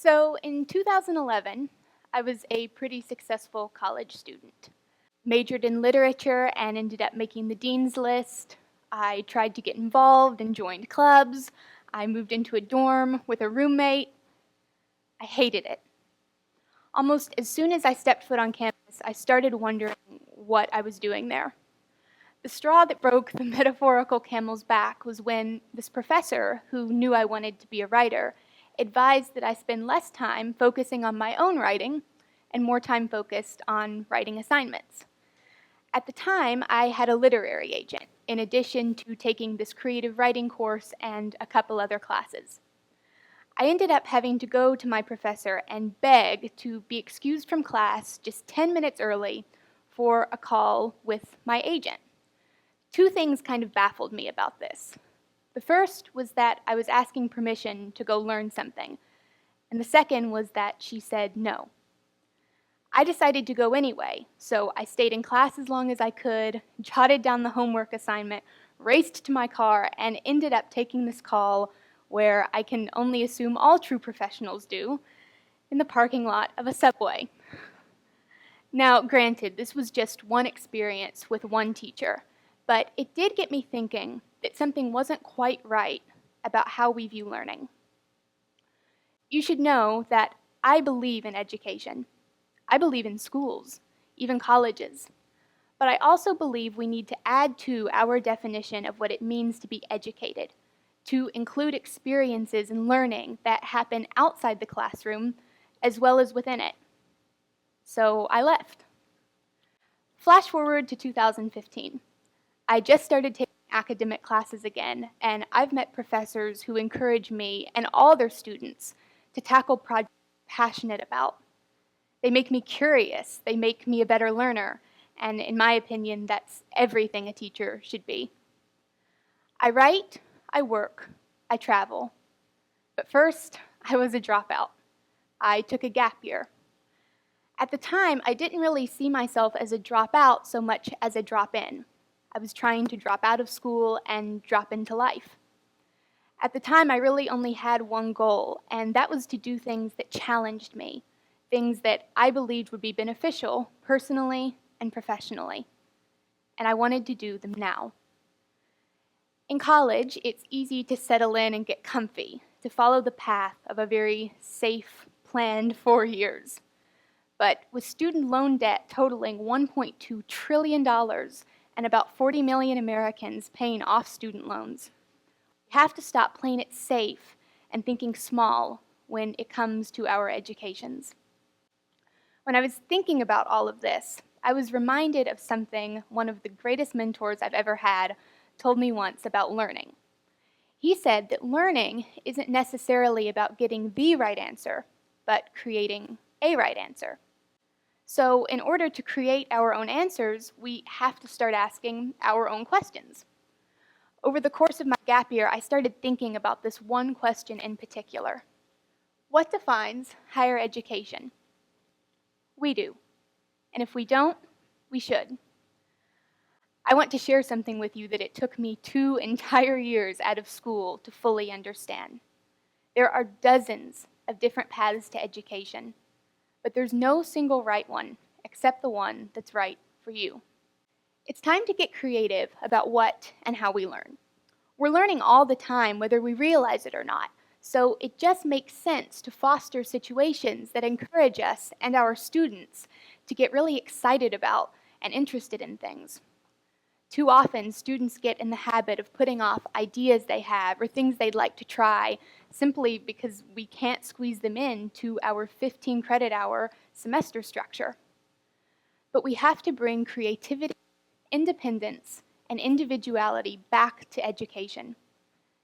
So in 2011, I was a pretty successful college student. Majored in literature and ended up making the dean's list. I tried to get involved and joined clubs. I moved into a dorm with a roommate. I hated it. Almost as soon as I stepped foot on campus, I started wondering what I was doing there. The straw that broke the metaphorical camel's back was when this professor, who knew I wanted to be a writer, advised that I spend less time focusing on my own writing and more time focused on writing assignments. At the time, I had a literary agent, in addition to taking this creative writing course and a couple other classes. I ended up having to go to my professor and beg to be excused from class just 10 minutes early for a call with my agent. Two things kind of baffled me about this. The first was that I was asking permission to go learn something, and the second was that she said no. I decided to go anyway, so I stayed in class as long as I could, jotted down the homework assignment, raced to my car, and ended up taking this call where I can only assume all true professionals do, in the parking lot of a Subway. Now, granted, this was just one experience with one teacher, but it did get me thinking that something wasn't quite right about how we view learning. You should know that I believe in education. I believe in schools, even colleges. But I also believe we need to add to our definition of what it means to be educated, to include experiences and learning that happen outside the classroom as well as within it. So I left. Flash forward to 2015. I just started taking academic classes again, and I've met professors who encourage me and all their students to tackle projects I'm passionate about. They make me curious, they make me a better learner, and in my opinion, that's everything a teacher should be. I write, I work, I travel. But first, I was a dropout. I took a gap year. At the time, I didn't really see myself as a dropout so much as a drop-in. I was trying to drop out of school and drop into life. At the time, I really only had one goal, and that was to do things that challenged me, things that I believed would be beneficial personally and professionally. And I wanted to do them now. In college, it's easy to settle in and get comfy, to follow the path of a very safe, planned 4 years. But with student loan debt totaling $1.2 trillion and about 40 million Americans paying off student loans, we have to stop playing it safe and thinking small when it comes to our educations. When I was thinking about all of this, I was reminded of something one of the greatest mentors I've ever had told me once about learning. He said that learning isn't necessarily about getting the right answer, but creating a right answer. So in order to create our own answers, we have to start asking our own questions. Over the course of my gap year, I started thinking about this one question in particular. What defines higher education? We do. And if we don't, we should. I want to share something with you that it took me 2 entire years out of school to fully understand. There are dozens of different paths to education, but there's no single right one except the one that's right for you. It's time to get creative about what and how we learn. We're learning all the time, whether we realize it or not, so it just makes sense to foster situations that encourage us and our students to get really excited about and interested in things. Too often, students get in the habit of putting off ideas they have or things they'd like to try simply because we can't squeeze them into our 15 credit hour semester structure. But we have to bring creativity, independence, and individuality back to education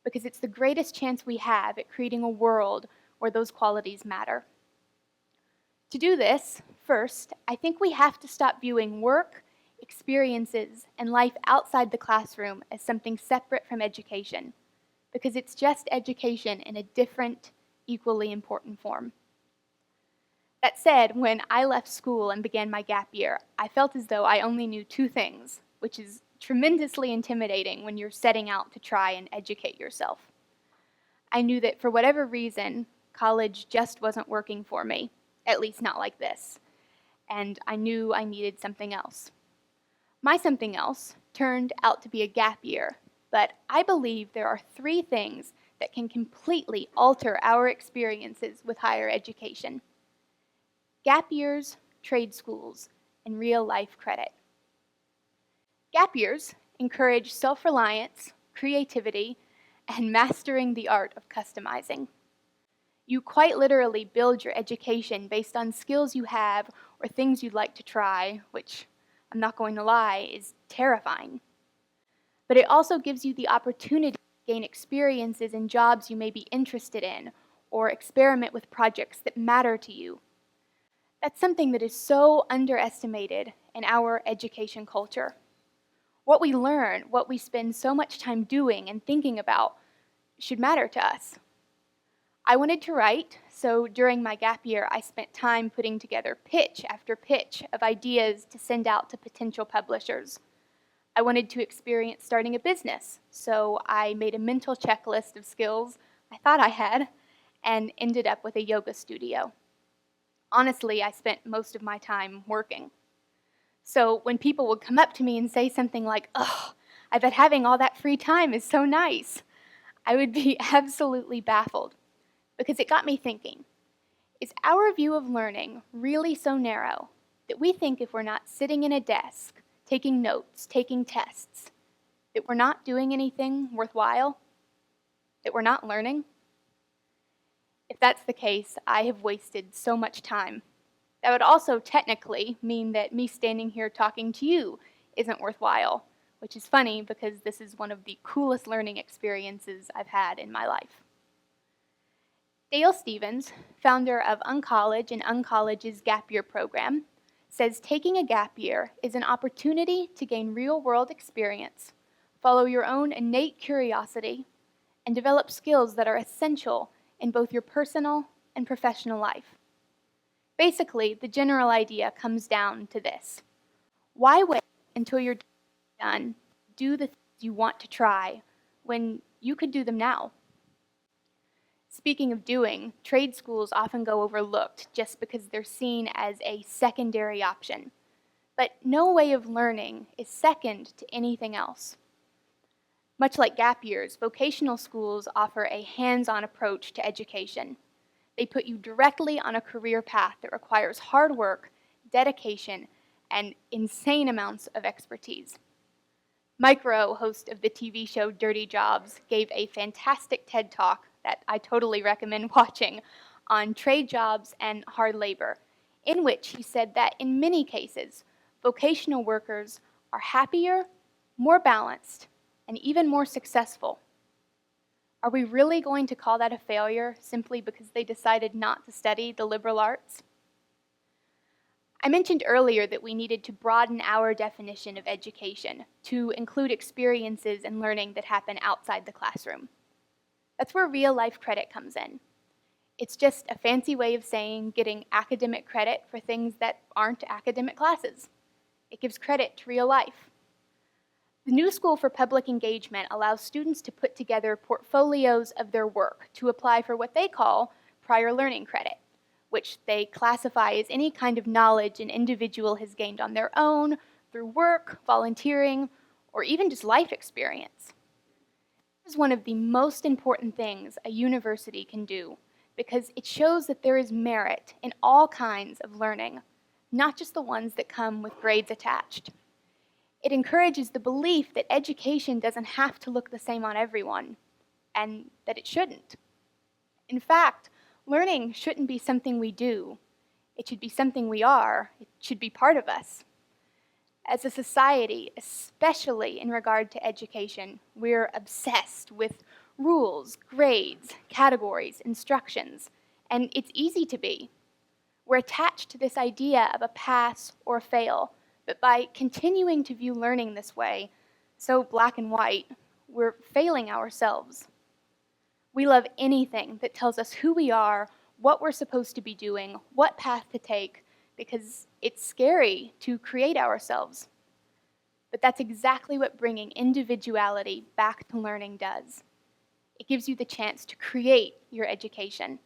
because it's the greatest chance we have at creating a world where those qualities matter. To do this, first, I think we have to stop viewing work, experiences, and life outside the classroom as something separate from education, because it's just education in a different, equally important form. That said, when I left school and began my gap year, I felt as though I only knew 2 things, which is tremendously intimidating when you're setting out to try and educate yourself. I knew that for whatever reason, College just wasn't working for me, at least not like this, and I knew I needed something else. My something else turned out to be a gap year, but I believe there are 3 things that can completely alter our experiences with higher education: gap years, trade schools, and real-life credit. Gap years encourage self-reliance, creativity, and mastering the art of customizing. You quite literally build your education based on skills you have or things you'd like to try, which, I'm not going to lie, is terrifying. But it also gives you the opportunity to gain experiences in jobs you may be interested in or experiment with projects that matter to you. That's something that is so underestimated in our education culture. What we learn, what we spend so much time doing and thinking about, should matter to us. I wanted to write, so during my gap year, I spent time putting together pitch after pitch of ideas to send out to potential publishers. I wanted to experience starting a business, so I made a mental checklist of skills I thought I had and ended up with a yoga studio. Honestly, I spent most of my time working. So when people would come up to me and say something like, "Oh, I bet having all that free time is so nice," I would be absolutely baffled, because it got me thinking, is our view of learning really so narrow that we think if we're not sitting in a desk, taking notes, taking tests, that we're not doing anything worthwhile? That we're not learning? If that's the case, I have wasted so much time. That would also technically mean that me standing here talking to you isn't worthwhile, which is funny because this is one of the coolest learning experiences I've had in my life. Dale Stevens, founder of Uncollege and Uncollege's Gap Year program, says taking a gap year is an opportunity to gain real-world experience, follow your own innate curiosity, and develop skills that are essential in both your personal and professional life. Basically, the general idea comes down to this: why wait until you're done to do the things you want to try when you could do them now? Speaking of doing, trade schools often go overlooked just because they're seen as a secondary option. But no way of learning is second to anything else. Much like gap years, vocational schools offer a hands-on approach to education. They put you directly on a career path that requires hard work, dedication, and insane amounts of expertise. Mike Rowe, host of the TV show Dirty Jobs, gave a fantastic TED Talk that I totally recommend watching on trade jobs and hard labor, in which he said that in many cases, vocational workers are happier, more balanced, and even more successful. Are we really going to call that a failure simply because they decided not to study the liberal arts? I mentioned earlier that we needed to broaden our definition of education to include experiences and learning that happen outside the classroom. That's where real-life credit comes in. It's just a fancy way of saying getting academic credit for things that aren't academic classes. It gives credit to real life. The New School for Public Engagement allows students to put together portfolios of their work to apply for what they call prior learning credit, which they classify as any kind of knowledge an individual has gained on their own, through work, volunteering, or even just life experience. This is one of the most important things a university can do because it shows that there is merit in all kinds of learning, not just the ones that come with grades attached. It encourages the belief that education doesn't have to look the same on everyone, and that it shouldn't. In fact, learning shouldn't be something we do. It should be something we are. It should be part of us. As a society, especially in regard to education, we're obsessed with rules, grades, categories, instructions, and it's easy to be. We're attached to this idea of a pass or a fail, but by continuing to view learning this way, so black and white, we're failing ourselves. We love anything that tells us who we are, what we're supposed to be doing, what path to take, because it's scary to create ourselves. But that's exactly what bringing individuality back to learning does. It gives you the chance to create your education.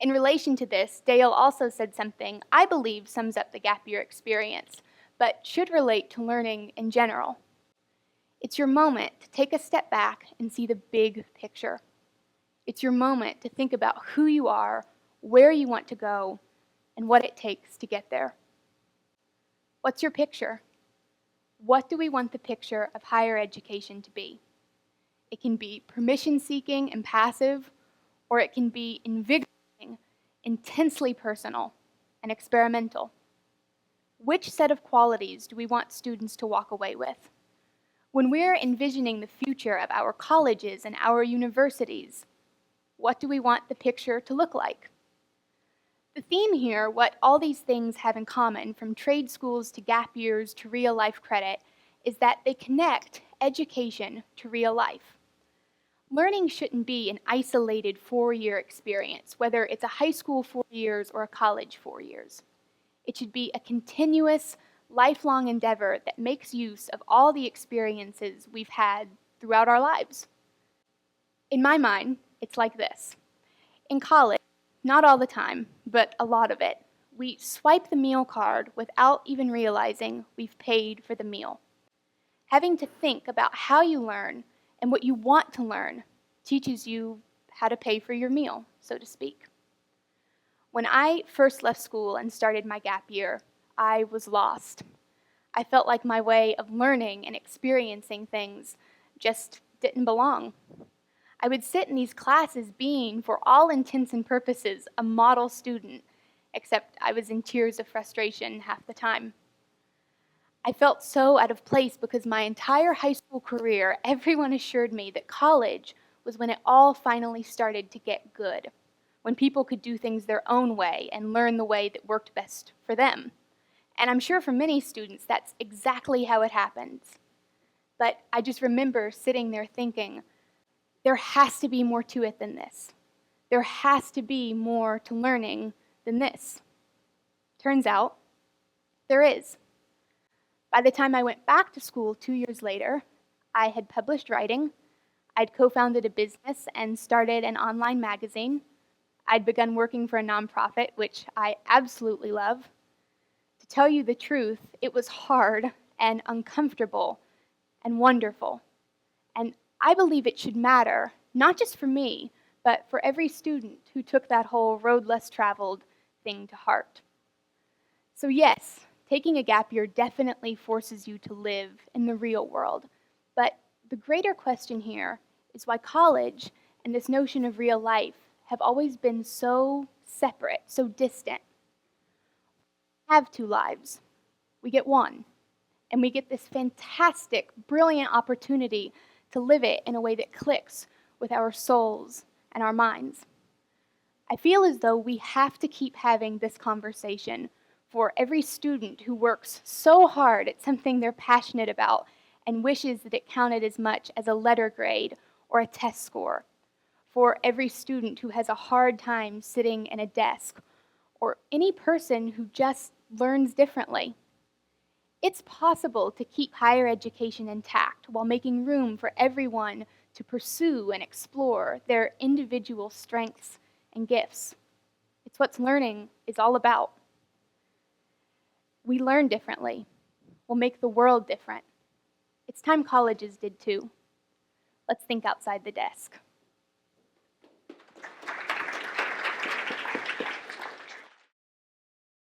In relation to this, Dale also said something I believe sums up the gap year experience, but should relate to learning in general. It's your moment to take a step back and see the big picture. It's your moment to think about who you are, where you want to go, and what it takes to get there. What's your picture? What do we want the picture of higher education to be? It can be permission-seeking and passive, or it can be invigorating, intensely personal, and experimental. Which set of qualities do we want students to walk away with? When we're envisioning the future of our colleges and our universities, what do we want the picture to look like? The theme here, what all these things have in common, from trade schools to gap years to real-life credit, is that they connect education to real life. Learning shouldn't be an isolated 4-year experience, whether it's a high school 4 years or a college 4 years. It should be a continuous, lifelong endeavor that makes use of all the experiences we've had throughout our lives. In my mind, it's like this. In college, not all the time, but a lot of it, we swipe the meal card without even realizing we've paid for the meal. Having to think about how you learn and what you want to learn teaches you how to pay for your meal, so to speak. When I first left school and started my gap year, I was lost. I felt like my way of learning and experiencing things just didn't belong. I would sit in these classes being, for all intents and purposes, a model student, except I was in tears of frustration half the time. I felt so out of place because my entire high school career, everyone assured me that college was when it all finally started to get good, when people could do things their own way and learn the way that worked best for them. And I'm sure for many students, that's exactly how it happens. But I just remember sitting there thinking, there has to be more to it than this. There has to be more to learning than this. Turns out, there is. By the time I went back to school 2 years later, I had published writing, I'd co-founded a business and started an online magazine. I'd begun working for a nonprofit, which I absolutely love. To tell you the truth, it was hard and uncomfortable and wonderful. And I believe it should matter, not just for me, but for every student who took that whole road less traveled thing to heart. So yes, taking a gap year definitely forces you to live in the real world. But the greater question here is why college and this notion of real life have always been so separate, so distant. We have 2 lives. We get one. And we get this fantastic, brilliant opportunity to live it in a way that clicks with our souls and our minds. I feel as though we have to keep having this conversation for every student who works so hard at something they're passionate about and wishes that it counted as much as a letter grade or a test score, for every student who has a hard time sitting in a desk, or any person who just learns differently. It's possible to keep higher education intact while making room for everyone to pursue and explore their individual strengths and gifts. It's what learning is all about. We learn differently. We'll make the world different. It's time colleges did too. Let's think outside the desk.